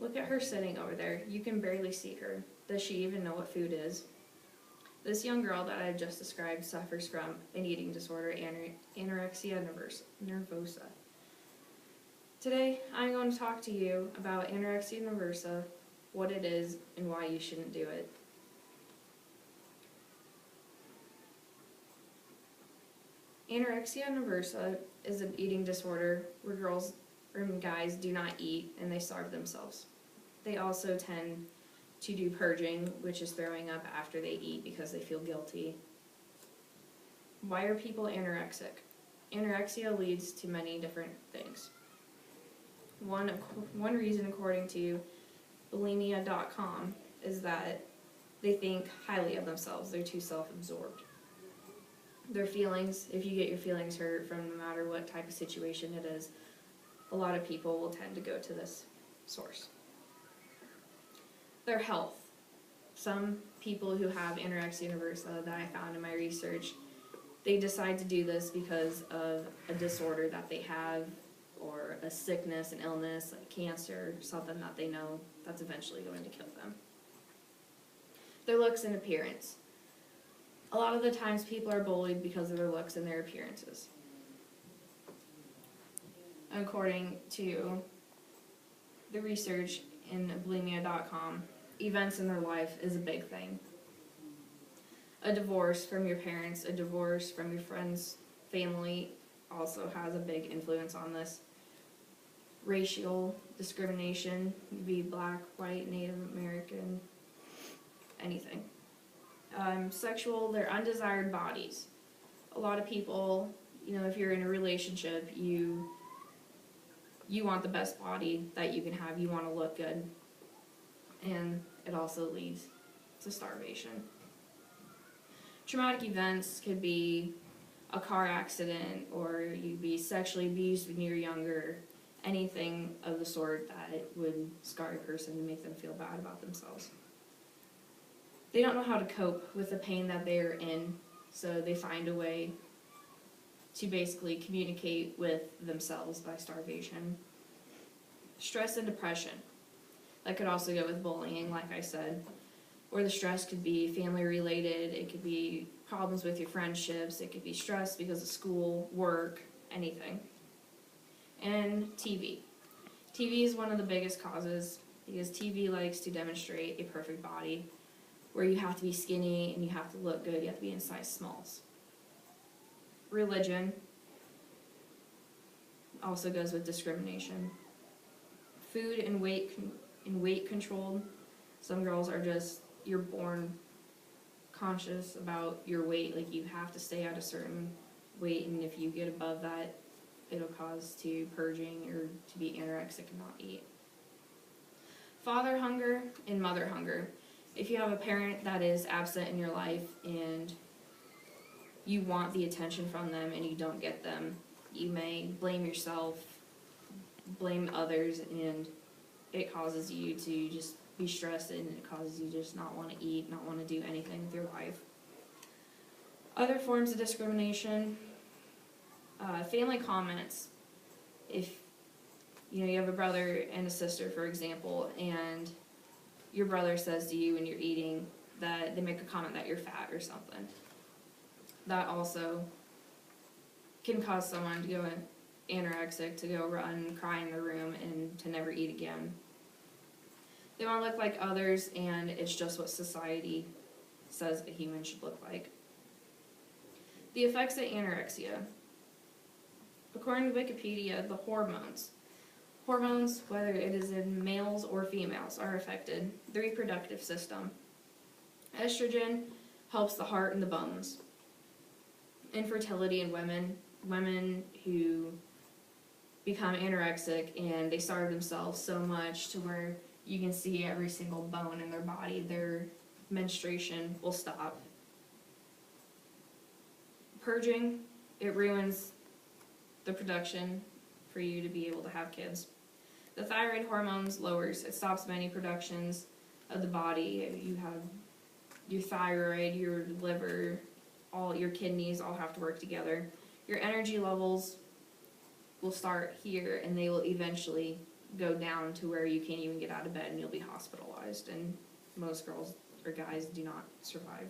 Look at her sitting over there. You can barely see her. Does she even know what food is? This young girl that I just described suffers from an eating disorder, anorexia nervosa. Today, I'm going to talk to you about anorexia nervosa, what it is, and why you shouldn't do it. Anorexia nervosa is an eating disorder where girls or guys do not eat and they starve themselves. They also tend to do purging, which is throwing up after they eat because they feel guilty. Why are people anorexic? Anorexia leads to many different things. One reason, according to bulimia.com, is that they think highly of themselves. They're too self-absorbed. Their feelings, if you get your feelings hurt from no matter what type of situation it is, a lot of people will tend to go to this source. Their health. Some people who have anorexia nervosa that I found in my research, they decide to do this because of a disorder that they have, or a sickness, an illness, like cancer, something that they know that's eventually going to kill them. Their looks and appearance. A lot of the times people are bullied because of their looks and their appearances. According to the research in bulimia.com, events in their life is a big thing. A divorce from your parents, a divorce from your friends' family also has a big influence on this. Racial discrimination, be black, white, Native American, anything. Sexual, their undesired bodies. A lot of people, if you're in a relationship, you want the best body that you can have. You want to look good. And it also leads to starvation. Traumatic events could be a car accident, or you'd be sexually abused when you're younger. Anything of the sort that would scar a person and make them feel bad about themselves. They don't know how to cope with the pain that they're in, so they find a way to basically communicate with themselves by starvation. Stress and depression. That could also go with bullying, like I said, or the stress could be family related, it could be problems with your friendships, it could be stress because of school, work, anything. And TV. TV is one of the biggest causes because TV likes to demonstrate a perfect body where you have to be skinny and you have to look good, you have to be in size smalls. Religion also goes with discrimination. Food and weight controlled. Some girls are just, you're born conscious about your weight, like you have to stay at a certain weight, and if you get above that, it'll cause to purging or to be anorexic and not eat. Father hunger and mother hunger. If you have a parent that is absent in your life and you want the attention from them and you don't get them, you may blame yourself, blame others, and it causes you to just be stressed and it causes you just not want to eat, not want to do anything with your life. Other forms of discrimination, family comments. If you have a brother and a sister, for example, and your brother says to you when you're eating that they make a comment that you're fat or something, that also can cause someone to go anorexic, to go run, cry in their room, and to never eat again. They want to look like others, and it's just what society says a human should look like. The effects of anorexia. According to Wikipedia, the hormones, whether it is in males or females, are affected. The reproductive system. Estrogen helps the heart and the bones. Infertility in women who become anorexic and they starve themselves so much to where you can see every single bone in their body, their menstruation will stop. Purging, it ruins the production for you to be able to have kids. The thyroid hormones lowers, it stops many productions of the body. You have your thyroid, your liver, all your kidneys all have to work together. Your energy levels will start here and they will eventually go down to where you can't even get out of bed and you'll be hospitalized, and most girls or guys do not survive.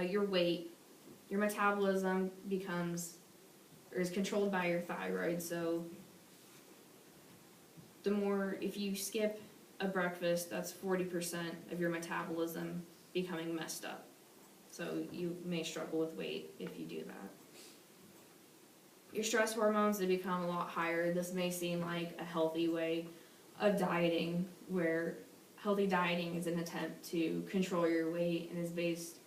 Your weight, your metabolism is controlled by your thyroid, so if you skip a breakfast, that's 40% of your metabolism becoming messed up. So you may struggle with weight if you do that. Your stress hormones, they become a lot higher. This may seem like a healthy way of dieting, where healthy dieting is an attempt to control your weight and is based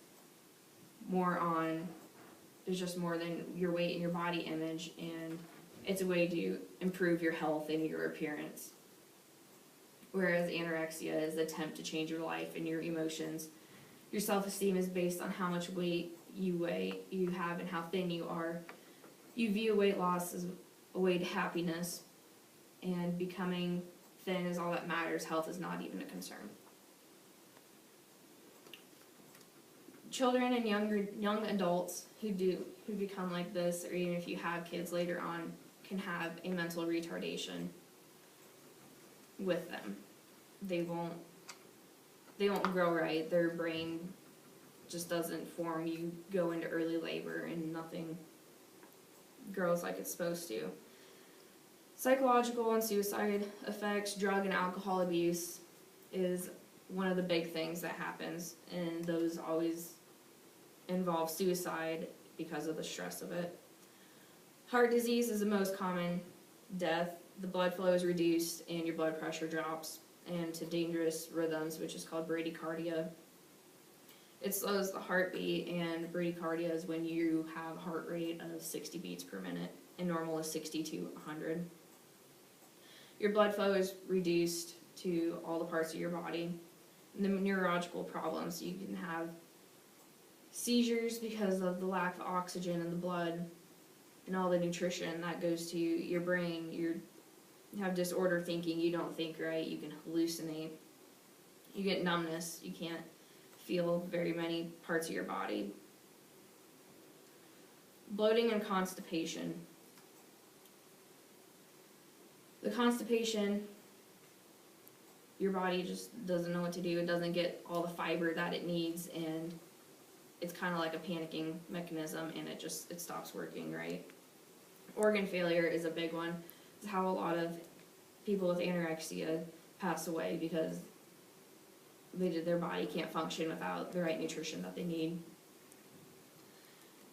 more on, there's just more than your weight and your body image, and it's a way to improve your health and your appearance. Whereas anorexia is an attempt to change your life and your emotions. Your self-esteem is based on how much weight you have and how thin you are. You view weight loss as a way to happiness, and becoming thin is all that matters. Health is not even a concern. Children and young adults who become like this, or even if you have kids later on, can have a mental retardation with them. They won't grow right. Their brain just doesn't form. You go into early labor and nothing grows like it's supposed to. Psychological and suicide effects, drug and alcohol abuse is one of the big things that happens, and those always involve suicide because of the stress of it. Heart disease is the most common death. The blood flow is reduced and your blood pressure drops into dangerous rhythms, which is called bradycardia. It slows the heartbeat, and bradycardia is when you have a heart rate of 60 beats per minute, and normal is 60 to 100. Your blood flow is reduced to all the parts of your body. And the neurological problems, you can have seizures because of the lack of oxygen in the blood and all the nutrition that goes to your brain. You have disordered thinking, you don't think right, you can hallucinate, you get numbness, you can't feel very many parts of your body. Bloating and constipation. The constipation, your body just doesn't know what to do. It doesn't get all the fiber that it needs, and it's kind of like a panicking mechanism, and it stops working, right? Organ failure is a big one. It's how a lot of people with anorexia pass away, because their body can't function without the right nutrition that they need.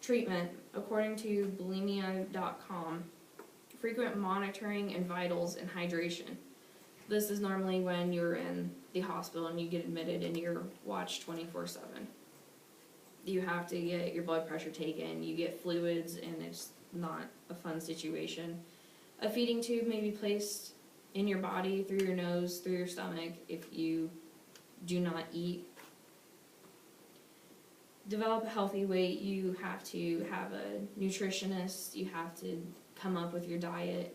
Treatment. According to bulimia.com, frequent monitoring and vitals and hydration. This is normally when you're in the hospital and you get admitted and you're watched 24/7. You have to get your blood pressure taken, you get fluids, and it's not a fun situation. A feeding tube may be placed in your body, through your nose, through your stomach, if you do not eat. Develop a healthy weight, you have to have a nutritionist, you have to come up with your diet.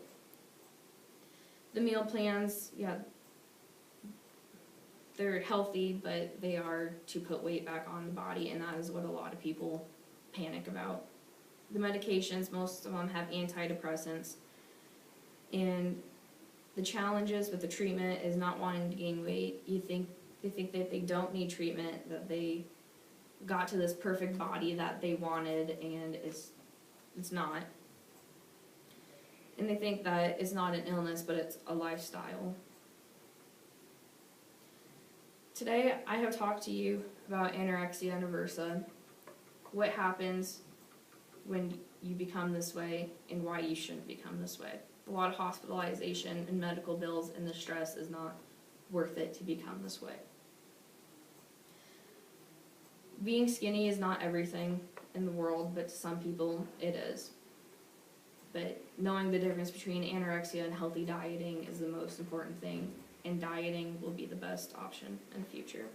The meal plans, they're healthy, but they are to put weight back on the body, and that is what a lot of people panic about. The medications, most of them have antidepressants, and the challenges with the treatment is not wanting to gain weight. They think that they don't need treatment, that they got to this perfect body that they wanted, and it's not. And they think that it's not an illness, but it's a lifestyle. Today, I have talked to you about anorexia nervosa, what happens when you become this way, and why you shouldn't become this way. A lot of hospitalization and medical bills, and the stress is not worth it to become this way. Being skinny is not everything in the world, but to some people it is. But knowing the difference between anorexia and healthy dieting is the most important thing, and dieting will be the best option in the future.